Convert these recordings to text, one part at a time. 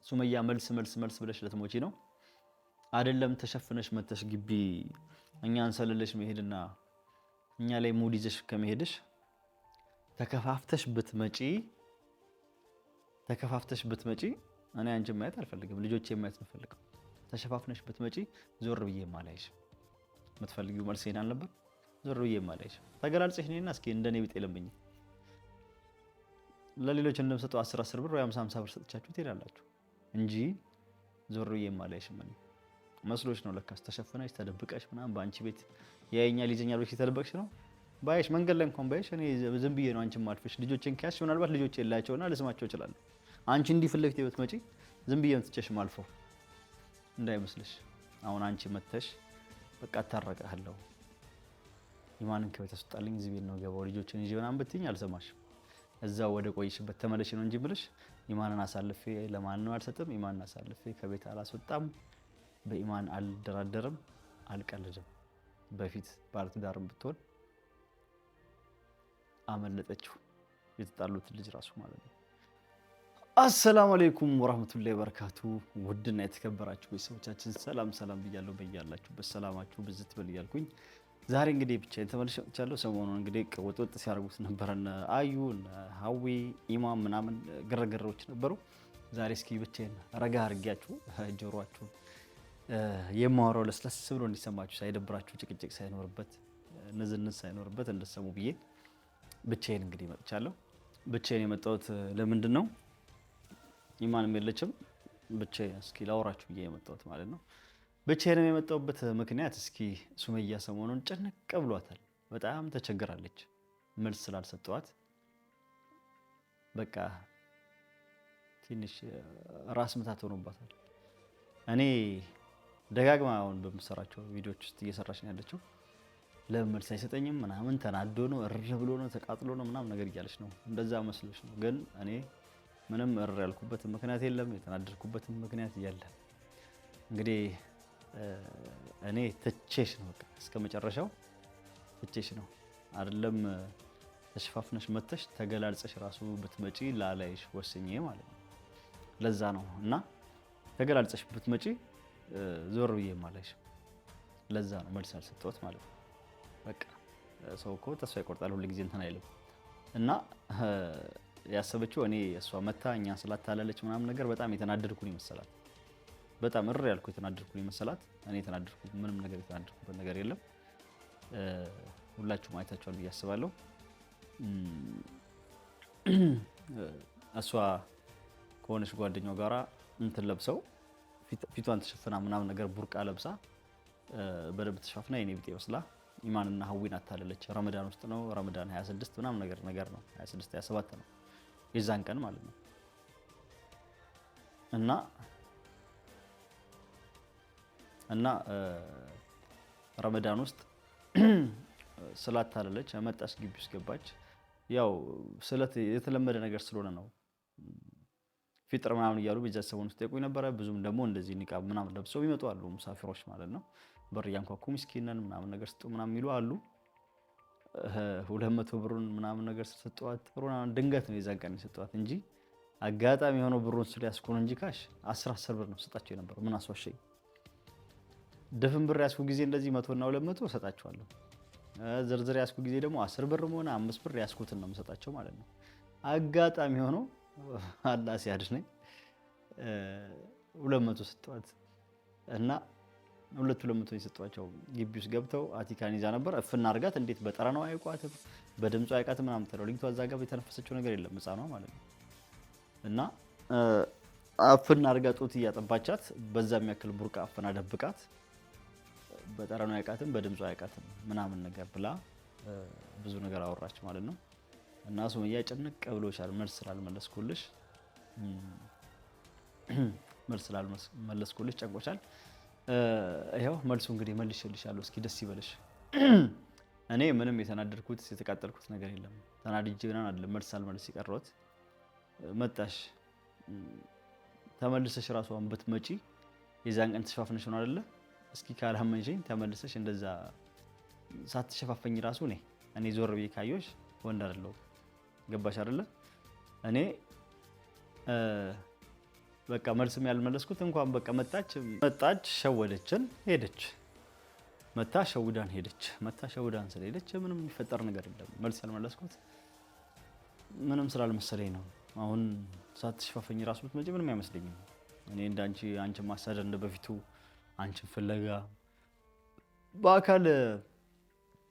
ሱመያ መልስ ብለሽ ለትሞቺ ነው አይደለም? ተሸፍነሽ መተሽ ግቢ እኛን ሰለለሽ መሄድና እኛ ላይ ሙድ ይዘሽ ከመሄድሽ ተከፋፍተሽ ብትመጪ እኔ አንቺን ማየት አልፈልግም፣ ልጆቼ ማየት የምፈልገው ተሸፋፍነሽ ብትመጪ ዞር ብዬ ማላይሽ። የምትፈልጊው መልስ ይሄን አልነበር? ዞር ብዬ ማላይሽ ተገላልጸሽ ነይና እስኪ እንደኔ ቢጤ ለምኝ። ለሌሎች እንደምሰጠው 10 ብር ወይ 50 ብር ሰጥቻችሁ ትሄዳላችሁ እንጂ ዞር ብዬ ማላይሽ ምን መስሎሽ ነው? ለካስ ተሸፍነሽ ተደብቀሽ ምናምን በአንቺ ቤት ያየኛል ይዘኛል ብለሽ ተደብቀሽ ነው። ባይሽ መንገድ ላይ እንኳን ባይሽ እኔ ዝም ብዬ ነው አንቺን ማልፈሽ። ልጆችን ከያዝሽ ምናልባት ልጆች የላቸውና ልስማቸው እችላለሁ። አንቺ እንዲህ ፊት ለፊት ብትመጪ ዝም ብዬ ምትጨሽ ማልፈው እንዳይመስልሽ። አሁን አንቺ መተሽ በቃ ታረቀህለው ኢማንን ከቤት አስወጣልኝ፣ እዚህ ቤት ነው ገባው ልጆችን ይዤ ምናምን ብትይኝ አልሰማሽም። እዛው ወደ ቆይሽበት ተመለሽ ነው እንጂ ብለሽ ኢማንን አሳልፌ ለማንም አልሰጥም፣ ኢማንን አሳልፌ ከቤት አላስወጣም፣ በኢማን አልደራደርም፣ አልቀልድም። በፊት ባለትዳርም ብትሆን አመለጠችው የተጣሉት ልጅ ራሱ ማለት ነው። አሰላሙ አለይኩም ወራህመቱላሂ ወበረካቱ። ውድና የተከበራችሁ ቤተሰቦቻችን ሰላም ብያለሁ። በያላችሁበት ሰላማችሁ ብዝት በል እያልኩኝ ዛሬ እንግዲህ ብቻዬን ተመልሼ መጥቻለሁ። ሰሞኑን እንግዲህ ወጥ ሲያደርጉት ነበር አዩ፣ ሀዊ፣ ኢማም ምናምን ግርግሮች ነበሩ። ዛሬ እስኪ ብቻዬን ረጋ አድርጊያችሁ ጆሮአችሁ የማወራው ለስለስ ብሎ እንዲሰማችሁ ሳይደብራችሁ፣ ጭቅጭቅ ሳይኖርበት፣ ንዝንዝ ሳይኖርበት እንድትሰሙ ብዬ ብቻዬን እንግዲህ መጥቻለሁ። ብቻዬን የመጣሁት ለምንድን ነው? ኢማንም የለችም። ብቻዬን እስኪ ላወራችሁ ብዬ የመጣሁት ማለት ነው። ብቻዬን የመጣሁበት ምክንያት እስኪ ሱመያ ሰሞኑን ጭንቅ ብሏታል። በጣም ተቸግራለች። መልስ ስላልሰጠዋት በቃ ትንሽ ራስ ምታት ሆኖባታል። እኔ ደጋግማ አሁን በምሰራቸው ቪዲዮዎች ውስጥ እየሰራች ነው ያለችው። ለምን መልስ አይሰጠኝም ምናምን ተናዶ ነው እር ብሎ ነው ተቃጥሎ ነው ምናምን ነገር እያለች ነው። እንደዛ መስሎች ነው። ግን እኔ ምንም እር ያልኩበት ምክንያት የለም፣ የተናደድኩበት ምክንያት የለም። እንግዲህ እኔ ትቼሽ ነው በቃ እስከ መጨረሻው ትቼሽ ነው። አይደለም ተሸፋፍነሽ መተሽ ተገላልጸሽ ራሱ ብትመጪ ላላይሽ ወስኜ ማለት ነው። ለዛ ነው እና ተገላልጸሽ ብትመጪ ዞር ብዬ ማላይሽ። ለዛ ነው መልስ አልሰጠሁት ማለት ነው። በቃ ሰው እኮ ተስፋ ይቆርጣል ሁሉ ጊዜ እንትን አይልም። እና ያሰበችው እኔ እሷ መታ እኛ ስላታላለች ምናምን ነገር በጣም የተናደድኩኝ መሰላት። በጣም እር ያልኩ የተናደድኩኝ መሰላት። እኔ የተናደድኩ ምንም ነገር የተናደድኩበት ነገር የለም። ሁላችሁም አይታችኋል ብዬ አስባለሁ። እሷ ከሆነች ጓደኛው ጋራ እንትን ለብሰው ፊቷን ተሸፍና ምናምን ነገር ቡርቃ ለብሳ በደንብ ተሸፋፍና የኔ ቢጤ መስላ ኢማንና ሀዊን አታለለች። ረመዳን ውስጥ ነው፣ ረመዳን 26 ምናምን ነገር ነው፣ 26 27 ነው የዛን ቀን ማለት ነው። እና ረመዳን ውስጥ ስላታለለች መጣች፣ ግቢ ውስጥ ገባች። ያው ስለት የተለመደ ነገር ስለሆነ ነው። ፊጥር ምናምን እያሉ ቤተሰቡን ውስጥ ጠይቁኝ ነበረ። ብዙም ደግሞ እንደዚህ ኒቃብ ምናምን ለብሰው ይመጡ አሉ፣ ሙሳፊሮች ማለት ነው። በር እያንኳኩ ምስኪነን ምናምን ነገር ስጡ ምናምን የሚሉ አሉ። 200 ብሩን ምናምን ነገር ሰጠዋት። ብሩን ድንገት ነው የዛን ቀን የሰጠዋት እንጂ አጋጣሚ የሆነው ብሩን ስለያዝኩ ነው እንጂ ካሽ 10 ብር ነው ሰጣቸው የነበረው። ምን አስዋሸኝ? ድፍን ብር ያዝኩ ጊዜ እንደዚህ 100 እና 200 ሰጣቸዋለሁ። ዝርዝር ያዝኩ ጊዜ ደግሞ 10 ብርም ሆነ 5 ብር ያዝኩትን ነው የምሰጣቸው ማለት ነው። አጋጣሚ ሆኖ አላህ ሲያድነኝ 200 ሰጠዋት እና 200 የሰጧቸው ግቢ ውስጥ ገብተው አቲካን ይዛ ነበር። እፍና አርጋት እንዴት በጠረናው አይቋትም በድምጿ አይቃትም ምናምን ተለው ልጅቷ እዛ ጋር የተነፈሰችው ነገር የለም ህፃኗ ማለት ነው። እና አፍና አርጋ ጡት እያጠባቻት በዛ የሚያክል ቡርቃ አፍና ደብቃት በጠረናው አይቃትም በድምጿ አይቃትም ምናምን ነገር ብላ ብዙ ነገር አወራች ማለት ነው። እና ሱመያ ጭንቅ ብሎሻል፣ መልስ ስላልመለስኩልሽ ጨንቆሻል። ይሄው መልሱ እንግዲህ መልሼልሻለሁ። እስኪ ደስ ይበልሽ። እኔ ምንም የተናደድኩት የተቃጠልኩት ነገር የለም። ተናድጄ ምናምን አይደለም መልስ አልመልስ የቀረሁት። መጣሽ ተመልሰሽ ራሷን ብትመጪ የዛን ቀን ተሸፋፍነሽ ነው አይደለ? እስኪ ካላመንሽኝ ተመልሰሽ እንደዛ ሳትሸፋፈኝ ራሱ እኔ ዞር ብዬ ካየሁሽ ወንድ አይደለሁም። ገባሽ አይደለ? እኔ በቃ መልስም ያልመለስኩት እንኳን በቃ መጣች ሸወደችን ሄደች። መታ ሸውዳን ሄደች። መታ ሸውዳን ስለሄደች ምንም የሚፈጠር ነገር የለም። መልስ ያልመለስኩት ምንም ስላልመሰለኝ ነው። አሁን ሳትሽፋፈኝ ራሱ ብትመጪ ምንም አይመስለኝም። እኔ እንዳንቺ አንቺን ማሳደድ እንደ በፊቱ አንቺን ፍለጋ በአካል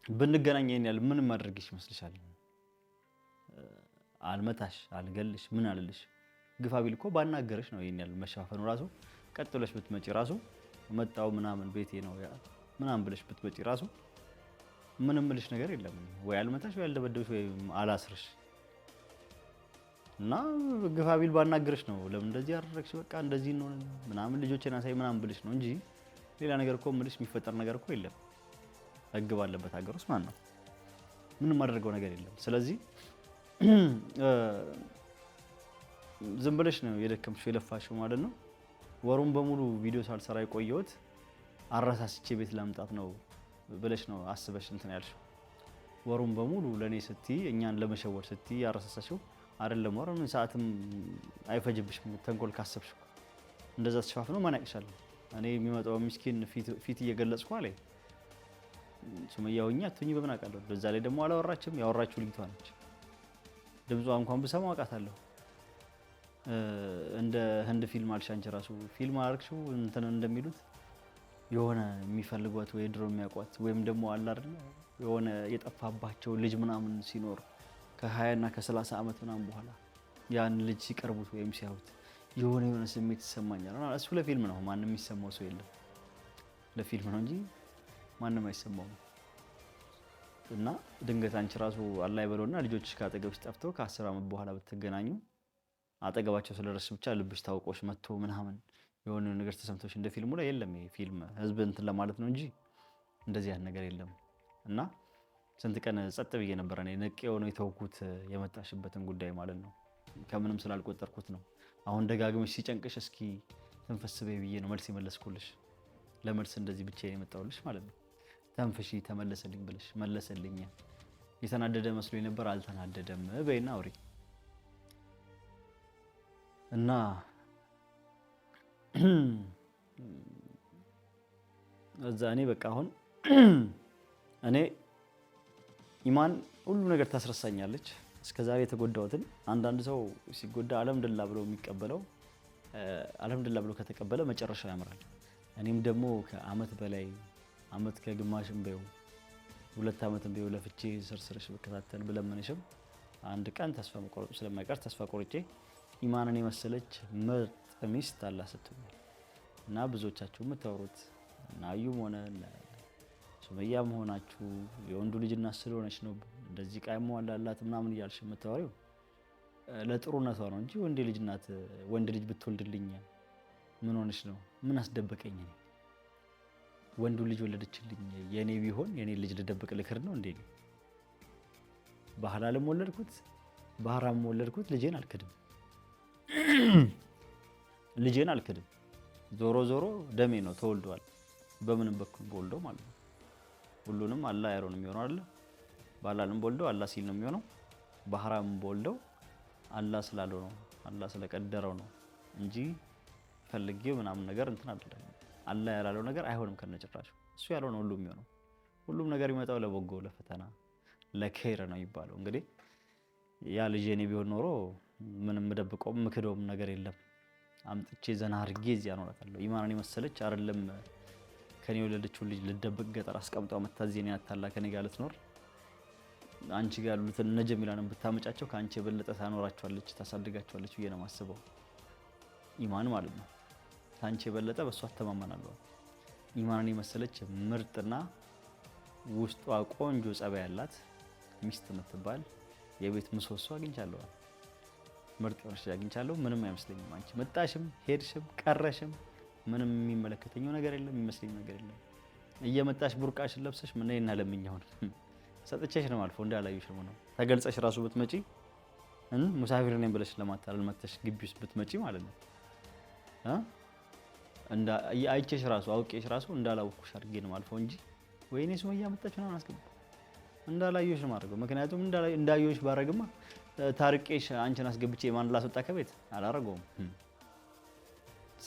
ብንገናኝ ይሄን ያህል ምን ማድረግሽ ይመስልሻል? አልመታሽ፣ አልገልሽ፣ ምን አልልሽ ግፋ ቢል እኮ ባናገረሽ ነው ይሄን ያህል መሸፋፈኑ ራሱ። ቀጥለሽ ብትመጪ ራሱ መጣው ምናምን ቤቴ ነው ያ ምናምን ብለሽ ብትመጪ ራሱ ምንም ምልሽ ነገር የለም። ወይ አልመታሽ ወይ አልደበደብሽ ወይ አላስርሽ እና ግፋ ቢል ባናገረሽ ነው ለምን እንደዚህ አደረግሽ በቃ እንደዚህ ነው ምናምን ልጆቼን አሳይ ምናምን ብለሽ ነው እንጂ ሌላ ነገር እኮ ምልሽ የሚፈጠር ነገር እኮ የለም። ህግ ባለበት ሀገር ውስጥ ማን ነው ምንም ማድረገው ነገር የለም። ስለዚህ ዝም ብለሽ ነው የደከምሽው የለፋሽው ማለት ነው። ወሩን በሙሉ ቪዲዮ ሳልሰራ የቆየሁት አረሳስቼ ቤት ለመምጣት ነው ብለሽ ነው አስበሽ እንትን ያልሽው። ወሩን በሙሉ ለኔ ስትይ እኛን ለመሸወድ ስትይ ያረሳሳሽው አይደለም። ወሩን ሰዓትም አይፈጅብሽም ተንኮል ካሰብሽ። እንደዛ ተሸፋፍነው ማን ያቅሻል? እኔ የሚመጣው ምስኪን ፊት እየገለጽኩ አለ ሱመያውኛ አትሁኝ በምን አውቃለሁ። በዛ ላይ ደግሞ አላወራችም። ያወራችው ልጅቷ ነች። ድምጿ እንኳን ብሰማው አውቃታለሁ። እንደ ህንድ ፊልም አልሽ አንቺ ራሱ ፊልም አርክሽው እንትን እንደሚሉት የሆነ የሚፈልጓት ወይ ድሮ የሚያውቋት ወይም ደግሞ አለ አይደል የሆነ የጠፋባቸው ልጅ ምናምን ሲኖር ከ20 እና ከ30 ዓመት ምናምን በኋላ ያን ልጅ ሲቀርቡት ወይም ሲያዩት የሆነ ስሜት ይሰማኛል። እሱ ለፊልም ነው፣ ማንም የሚሰማው ሰው የለም። ለፊልም ነው እንጂ ማንም አይሰማውም። እና ድንገት አንቺ ራሱ አላህ ይበለውና ልጆችሽ ካጠገብሽ ጠፍተው ከ10 ዓመት በኋላ ብትገናኙ አጠገባቸው ስለደረስሽ ብቻ ልብሽ ታውቆሽ መጥቶ ምናምን የሆነ ነገር ተሰምቶሽ እንደ ፊልሙ ላይ የለም። ይሄ ፊልም ህዝብ እንትን ለማለት ነው እንጂ እንደዚህ ያን ነገር የለም። እና ስንት ቀን ጸጥ ብዬ ነበር እኔ ነቄው ነው የተውኩት የመጣሽበትን ጉዳይ ማለት ነው። ከምንም ስላልቆጠርኩት ነው። አሁን ደጋግመሽ ሲጨንቅሽ እስኪ ተንፈስ በይ ብዬ ነው መልስ የመለስኩልሽ። ለመልስ እንደዚህ ብቻዬን የመጣሁልሽ ማለት ነው። ተንፈሺ ተመለሰልኝ ብለሽ መለሰልኝ። የተናደደ መስሎኝ ነበር፣ አልተናደደም በይና አውሪ። እና እዛ እኔ በቃ አሁን እኔ ኢማን ሁሉ ነገር ታስረሳኛለች። እስከዛሬ የተጎዳሁትን አንዳንድ ሰው ሲጎዳ አልሐምዱሊላህ ብሎ የሚቀበለው አልሐምዱሊላህ ብሎ ከተቀበለ መጨረሻው ያምራል። እኔም ደግሞ ከአመት በላይ አመት ከግማሽም በይው 2 ዓመትም በይው ለፍቼ ስርስርሽ በከታተል ብለምንሽም አንድ ቀን ተስፋ መቆረጥ ስለማይቀር ተስፋ ቆርጬ ኢማንን የመሰለች ምርጥ ሚስት አላህ ሰጥቶኛል። እና ብዙዎቻችሁ የምታወሩት እና አዩም ሆነ ሱመያም ሆናችሁ የወንዱ ልጅ እናት ስለሆነች ነው እንደዚህ ቃይሞ አላላት ምናምን እያልሽ የምታወሪው ለጥሩነቷ ነው እንጂ ወንድ ልጅ ብትወልድልኝ ምን ሆነች ነው? ምን አስደበቀኝ? ወንዱ ልጅ ወለደችልኝ የኔ ቢሆን የኔ ልጅ ልደብቅ ልክር ነው እንዴ? በሐላልም ወለድኩት በሐራም ወለድኩት ልጄን አልክድም። ዞሮ ዞሮ ደሜ ነው ተወልዷል። በምንም በኩል በወልደው ማለት ነው። ሁሉንም አላህ ያለው ነው የሚሆነው አይደል? በሐላልም በወልደው አላህ ሲል ነው የሚሆነው። በሐራም በወልደው አላህ ስላለው ነው፣ አላህ ስለቀደረው ነው እንጂ ፈልጌው ምናምን ነገር እንትን አይደለም። አላህ ያላለው ነገር አይሆንም ከነጭራሹ። እሱ ያለው ነው ሁሉም የሚሆነው። ሁሉም ነገር ይመጣው ለበጎ ለፈተና ለኸይር ነው ይባለው። እንግዲህ ያ ልጅ እኔ ቢሆን ኖሮ ምንም ምደብቀውም ምክደውም ነገር የለም። አምጥቼ ዘና አድርጌ እዚያ አኖራታለሁ። ኢማንን የመሰለች አይደለም ከኔ የወለደችው ልጅ ልደብቅ ገጠር አስቀምጠው መታዘኔ ያታላ ከኔ ጋር ልትኖር አንቺ ጋር ያሉትን እነ ጀሚላንም ብታመጫቸው ከአንቺ የበለጠ ታኖራቸዋለች ታሳድጋቸዋለች ብዬ ነው የማስበው። ኢማን ማለት ነው። ከአንቺ የበለጠ በሷ ተማመናለሁ። ኢማንን የመሰለች ምርጥና ውስጧ ቆንጆ ጸባይ ያላት ሚስት የምትባል የቤት ምሰሶ አግኝቻለሁ። ምርጥ ሆነሽ አግኝቻለሁ። ምንም አይመስለኝም። አንቺ መጣሽም ሄድሽም ቀረሽም ምንም የሚመለከተኝ ነገር የለም፣ የሚመስለኝ ነገር የለም። እየመጣሽ ቡርቃሽን ለብሰሽ ምን ነይና ለምኛው ሰጥቼሽ ነው አልፎ እንዳላዩሽ ነው። ተገልጸሽ ራሱ ብትመጪ ሙሳፊር ነኝ ብለሽ ለማታለል መጥተሽ ግቢ ውስጥ ብትመጪ ማለት ነው አይቼሽ ራሱ አውቄሽ ራሱ እንዳላውቅሽ አድርጌ ነው አልፎ እንጂ ወይኔ ሱመያ መጣች ምናምን አስገባ እንዳላዩሽ ነው ማድረገው። ምክንያቱም እንዳዩሽ ባረግማ ታርቄሽ አንቺን አስገብቼ ማን ላስወጣ ከቤት አላረገውም።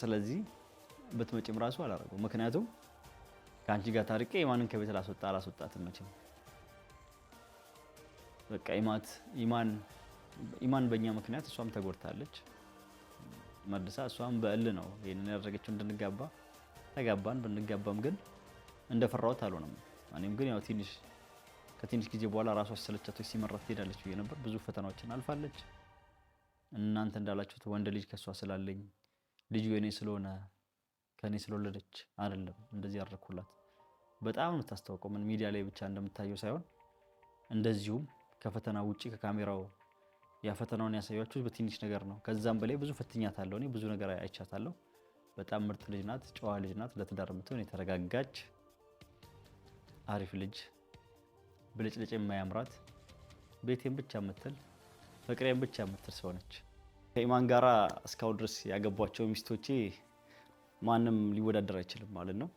ስለዚህ ብትመጪም ራሱ አላረገው። ምክንያቱም ከአንቺ ጋር ታርቄ ኢማንን ከቤት አላስወጣትም መቼም። በቃ ኢማን በእኛ ምክንያት እሷም ተጎድታለች። መልሳ እሷም በእል ነው ይሄንን ያደረገችው እንድንጋባ ተጋባን። ብንጋባም ግን እንደፈራሁት አልሆነም። እኔም ግን ያው ከትንሽ ጊዜ በኋላ ራሷ አሰለቻቶች ሲመራት ትሄዳለች ብዬ ነበር። ብዙ ፈተናዎችን አልፋለች። እናንተ እንዳላችሁት ወንድ ልጅ ከሷ ስላለኝ ልጁ የኔ ስለሆነ ከኔ ስለወለደች አይደለም እንደዚህ ያደረኩላት። በጣም ነው የምታስታውቀው። ምን ሚዲያ ላይ ብቻ እንደምታየው ሳይሆን እንደዚሁም ከፈተና ውጪ ከካሜራው ያ ፈተናውን ያሳያችሁ በትንሽ ነገር ነው። ከዛም በላይ ብዙ ፈትኛታለሁ። እኔ ብዙ ነገር አይቻታለሁ። በጣም ምርጥ ልጅ ናት፣ ጨዋ ልጅ ናት። ለትዳር የምትሆን የተረጋጋች አሪፍ ልጅ፣ ብልጭልጭ የማያምራት ቤቴን ብቻ የምትል ፍቅሬን ብቻ የምትል ሰው ነች። ከኢማን ጋራ እስካሁን ድረስ ያገቧቸው ሚስቶቼ ማንም ሊወዳደር አይችልም ማለት ነው።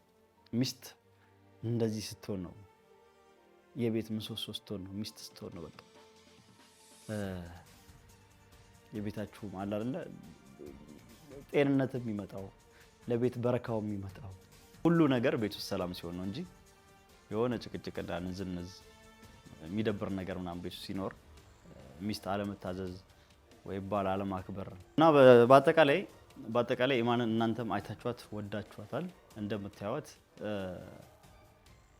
ሚስት እንደዚህ ስትሆን ነው የቤት ምሰሶ ስትሆን ነው ሚስት ስትሆን ነው በቃ የቤታችሁ ማለት አይደለ ጤንነት የሚመጣው ለቤት በረካው የሚመጣው ሁሉ ነገር ቤት ውስጥ ሰላም ሲሆን ነው እንጂ የሆነ ጭቅጭቅና ንዝንዝ የሚደብር ነገር ምናምን ቤት ውስጥ ሲኖር ሚስት አለመታዘዝ ወይ ባል አለማክበር እና በአጠቃላይ ኢማንን እናንተም አይታችኋት ወዳችኋታል። እንደምታዩት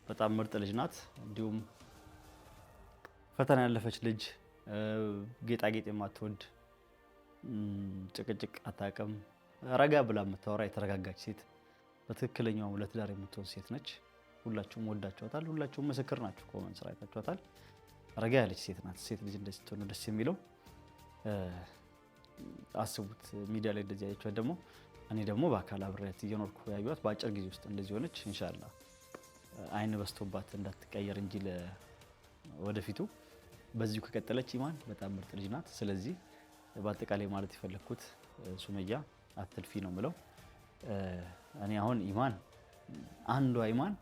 በጣም ምርጥ ልጅ ናት። እንዲሁም ፈተና ያለፈች ልጅ፣ ጌጣጌጥ የማትወድ ጭቅጭቅ አታውቅም፣ ረጋ ብላ የምታወራ የተረጋጋች ሴት፣ በትክክለኛው ለትዳር የምትሆን ሴት ነች። ሁላችሁም ወዳችኋታል። ሁላችሁም ምስክር ናችሁ። ኮመንት ስራ አይታችኋታል። ረጋ ያለች ሴት ናት። ሴት ልጅ እንደዚህ ስትሆን ደስ የሚለው አስቡት። ሚዲያ ላይ እንደዚህ ያያችኋት ደግሞ እኔ ደግሞ በአካል አብሬያት እየኖርኩ ያዩት በአጭር ጊዜ ውስጥ እንደዚህ ሆነች። ኢንሻአላህ አይን በስቶባት እንዳትቀየር እንጂ ወደፊቱ በዚሁ ከቀጠለች ኢማን በጣም ምርጥ ልጅ ናት። ስለዚህ በአጠቃላይ ማለት የፈለኩት ሱመያ አትልፊ ነው የምለው። እኔ አሁን አንዷ ኢማን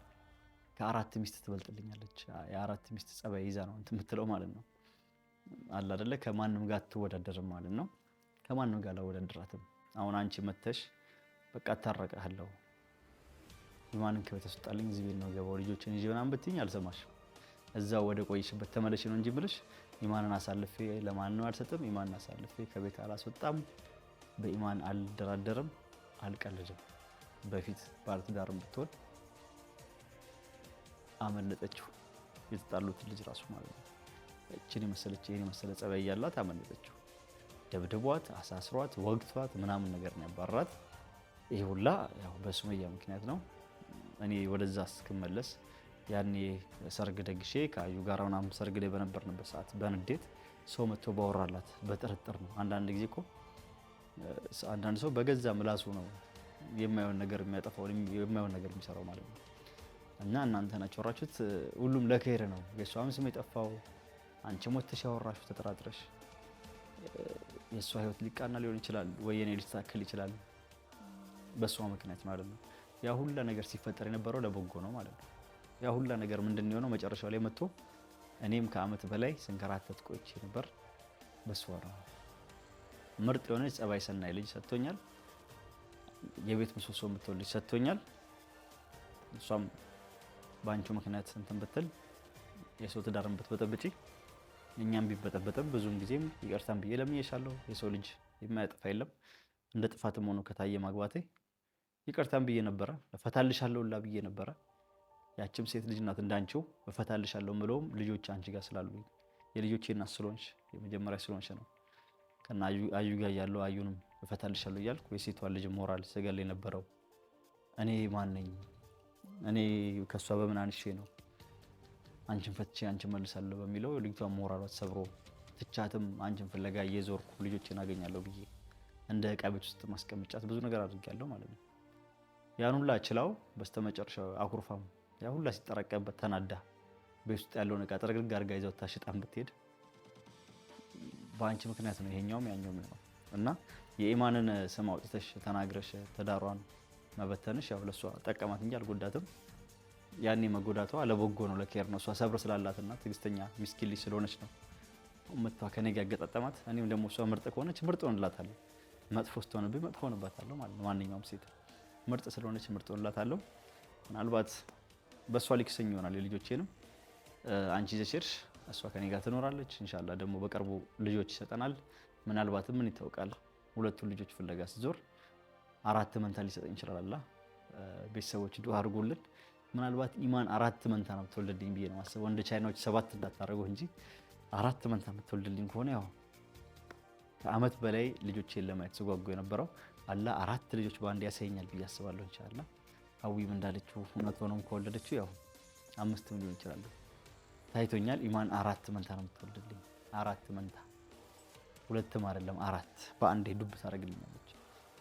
ከአራት ሚስት ትበልጥልኛለች። የአራት ሚስት ጸባይ ይዛ ነው እንትን የምትለው ማለት ነው። አለ አይደለ ከማንም ጋር አትወዳደርም ማለት ነው። ከማንም ጋር አላወዳደራትም። አሁን አንቺ መተሽ በቃ ታረቀሃለሁ ኢማንን ከቤት አስወጣልኝ እዚህ ቤት ነው ገባው ልጆችን ይዤ ምናምን ብትይኝ አልሰማሽም። እዛው ወደ ቆይሽበት ተመለሽ ነው እንጂ ብለሽ ኢማንን አሳልፌ ለማንም አልሰጥም፣ ኢማንን አሳልፌ ከቤት አላስወጣም፣ በኢማን አልደራደርም፣ አልቀልድም። በፊት ባለትዳርም ብትሆን አመለጠችው። የተጣሉት ልጅ ራሱ ማለት ነው። እቺን የመሰለች ይሄን የመሰለ ጸባይ ያላት አመለጠችው። ደብድቧት፣ አሳስሯት፣ ወግቷት ምናምን ነገር ነው ያባራት። ይሄ ሁላ ያው በሱመያ ምክንያት ነው። እኔ ወደዛ እስክመለስ ያኔ ሰርግ ደግሼ ከአዩ ጋር ምናምን ሰርግ ላይ በነበርንበት ሰዓት በንዴት ሰው መጥቶ ባወራላት በጥርጥር ነው። አንዳንድ ጊዜ እኮ አንዳንድ ሰው በገዛ ምላሱ ነው የማይሆን ነገር የሚያጠፋው የማይሆን ነገር የሚሰራው ማለት ነው። እና እናንተ ናችሁ ወራችሁት። ሁሉም ለከይር ነው። የሷም ስም የጠፋው አንቺ ሞተሽ ያወራችሁ ተጠራጥረሽ የሷ ህይወት ሊቃና ሊሆን ይችላል ወይ የኔ ሊስተካከል ይችላል በሷ ምክንያት ማለት ነው። ያ ሁላ ነገር ሲፈጠር የነበረው ለበጎ ነው ማለት ነው። ያ ሁላ ነገር ምንድነው የሆነው? መጨረሻው ላይ መጥቶ እኔም ከአመት በላይ ስንከራተት ቆይቼ ነበር። በሷ ነው ምርጥ የሆነች ጸባይ ሰናይ ልጅ ሰጥቶኛል። የቤት ምሰሶ የምትሆን ልጅ ሰጥቶኛል። እሷም በአንቺ ምክንያት እንትን ብትል የሰው ትዳርን ብትበጠብጪ እኛም ቢበጠበጥም ብዙም ጊዜም ይቅርታን ብዬ ለምኜሻለሁ። የሰው ልጅ የማያጠፋ የለም። እንደ ጥፋትም ሆኖ ከታየ ማግባቴ ይቅርታን ብዬ ነበረ፣ እፈታልሻለሁ ላ ብዬ ነበረ። ያችም ሴት ልጅ ናት እንዳንቺው እፈታልሻለሁ ምለውም ልጆች አንቺ ጋር ስላሉ የልጆቼ እናት ስለሆንሽ የመጀመሪያ ስለሆንሽ ነው። ከና አዩ ጋር ያለው አዩንም እፈታልሻለሁ እያልኩ የሴቷ ልጅ ሞራል ስገል የነበረው እኔ ማን ነኝ? እኔ ከሷ በምን አንሼ ነው አንቺን ፈትቼ አንቺን መልሳለሁ በሚለው ልጅቷ ሞራሏ ተሰብሮ ትቻትም አንቺን ፍለጋ እየዞርኩ ልጆችን አገኛለሁ ብዬ እንደ ዕቃ ቤት ውስጥ ማስቀመጫት ብዙ ነገር አድርጌያለሁ ማለት ነው። ያን ሁላ ችላው በስተመጨረሻው አኩርፋም ያ ሁላ ሲጠራቀምበት ተናዳ ቤት ውስጥ ያለውን ዕቃ ጥርግርግ አድርጋ ይዘው ታሽጣም ብትሄድ በአንቺ ምክንያት ነው ይሄኛውም ያኛውም ነው። እና የኢማንን ስም አውጥተሽ ተናግረሽ ተዳሯን መበተንሽ ያው ለሷ ጠቀማት እንጂ አልጎዳትም። ያኔ መጎዳቷ ለበጎ ነው፣ ለኬር ነው። እሷ ሰብር ስላላትና ትዕግስተኛ ሚስኪን ልጅ ስለሆነች ነው መጥቷ ከኔ ጋር ያገጣጠማት። እኔም ደግሞ እሷ ምርጥ ከሆነች ምርጥ ሆንላታለሁ። መጥፎ ስትሆንብኝ መጥፎ ሆንባታለሁ ማለት ነው። ማንኛውም ሴት ምርጥ ስለሆነች ምርጥ ሆንላታለሁ። ምናልባት በእሷ ሊክሰኝ ይሆናል የልጆቼንም አንቺ ይዘሽ ሄድሽ፣ እሷ ከኔ ጋር ትኖራለች። ኢንሻላህ ደግሞ በቅርቡ ልጆች ይሰጠናል። ምናልባትም ምን ይታወቃል ሁለቱን ልጆች ፍለጋ ስዞር 4 መንታ ሊሰጠኝ ይችላል። አላህ ቤተሰቦች ዱአ አድርጉልን። ምናልባት ኢማን 4 መንታ ነው የምትወልድልኝ ብዬ ነው የማስበው። እንደ ቻይናዎች 7 እንዳታደርገው እንጂ 4 መንታ የምትወልድልኝ ከሆነ ያው ከአመት በላይ ልጆቼን ለማየት ስጓጓ የነበረው አላህ 4 ልጆች በአንድ ያሳየኛል ብዬ አስባለሁ። ኢንሻአላህ ሀዊም እንዳለችው እውነት ሆኖም ከወለደችው ያው 5 ሊሆን ይችላል። ታይቶኛል። ኢማን 4 መንታ ነው የምትወልድልኝ። 4 መንታ 2ም አይደለም 4 በአንዴ ዱብ ታደርግልኛለች።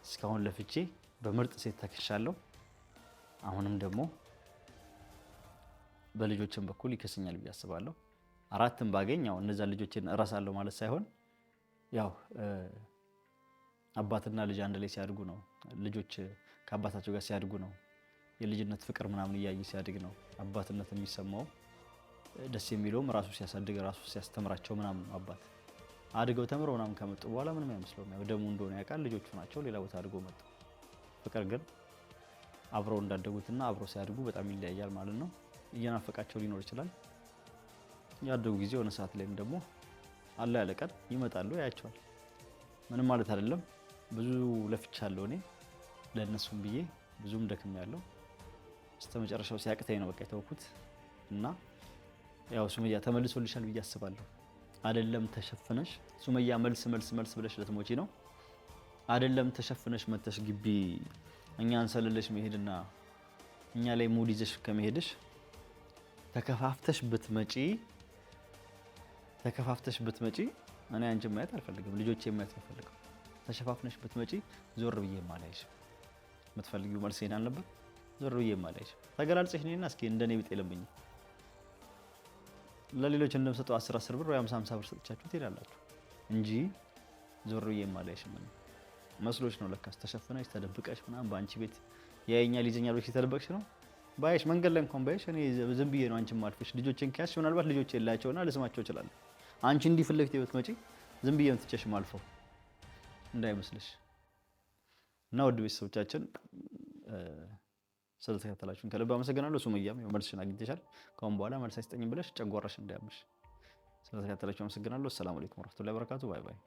እስካሁን ለፍቼ በምርጥ ሴት ተክሻለሁ። አሁንም ደግሞ በልጆችን በኩል ይከሰኛል ብዬ አስባለሁ። 4ም ባገኝ ያው እነዛ ልጆችን እረሳለሁ ማለት ሳይሆን ያው አባትና ልጅ አንድ ላይ ሲያድጉ ነው። ልጆች ከአባታቸው ጋር ሲያድጉ ነው የልጅነት ፍቅር ምናምን እያየ ሲያድግ ነው አባትነት የሚሰማው። ደስ የሚለውም ራሱ ሲያሳድግ ራሱ ሲያስተምራቸው ምናምን ነው። አባት አድገው ተምረው ምናምን ከመጡ በኋላ ምንም አይመስለውም። ያው ደሙ እንደሆነ ያውቃል። ልጆቹ ናቸው ሌላ ቦታ አድገው መጡ። ፍቅር ግን አብረው እንዳደጉትና አብረው ሲያድጉ በጣም ይለያያል ማለት ነው። እየናፈቃቸው ሊኖር ይችላል። ያደጉ ጊዜ የሆነ ሰዓት ላይም ደግሞ አለ ያለ ቀን ይመጣሉ፣ ያያቸዋል። ምንም ማለት አይደለም። ብዙ ለፍቻለሁ እኔ ለእነሱም ብዬ ብዙም ደክም ያለው እስከ መጨረሻው ሲያቅተኝ ነው በቃ የተውኩት። እና ያው ሱመያ ተመልሶልሻል ብዬ አስባለሁ። አይደለም ተሸፍነሽ ሱመያ መልስ መልስ መልስ ብለሽ ለትሞቺ ነው። አይደለም ተሸፍነሽ መተሽ ግቢ እኛን ሰልለሽ መሄድና እኛ ላይ ሙድ ይዘሽ ከመሄድሽ ተከፋፍተሽ ብትመጪ እኔ አንቺን ማየት አልፈልግም፣ ልጆቼ ማየት አልፈልግም። ተሸፋፍነሽ ብትመጪ ዞር ብዬ ማላይሽ። የምትፈልጊው መልስ ይሄን አልነበር? ዞር ብዬ ማላይሽ። ተገላልጸሽ ነኝና እስኪ እንደኔ ቢጤ ለምኝ። ለሌሎች እንደምሰጠው 10 ብር ወይ 50 ብር ሰጥቻችሁ ትሄዳላችሁ እንጂ ዞር ብዬ ማላይሽ ምን መስሎሽ ነው? ለካስ ተሸፍነሽ ተደብቀሽ ምናምን በአንቺ ቤት ያየኛል ይዘኛል ብለሽ የተደበቅሽ ነው። ባይሽ መንገድ ላይ እንኳን ባይሽ እኔ ዝም ብዬ ነው አንቺን ማልፈሽ። ልጆቼን ከያዝሽ ምናልባት ልጆቼ የላቸውና ልስማቸው እችላለሁ። አንቺ እንዲህ ፊት ለፊት ብትመጪ ዝም ብዬ ትቼሽ ማልፈው እንዳይመስልሽ። እና ውድ ቤተሰቦቻችን ስለተከታተላችሁን ከልብ አመሰግናለሁ። ሱመያም መልስሽን አግኝተሻል። ከአሁን በኋላ መልስ አይሰጠኝም ብለሽ ጨጓራሽ እንዳያምሽ። ስለተከታተላችሁ አመሰግናለሁ። ሰላም አለይኩም ወራህመቱላሂ ወበረካቱ። ባይ ባይ።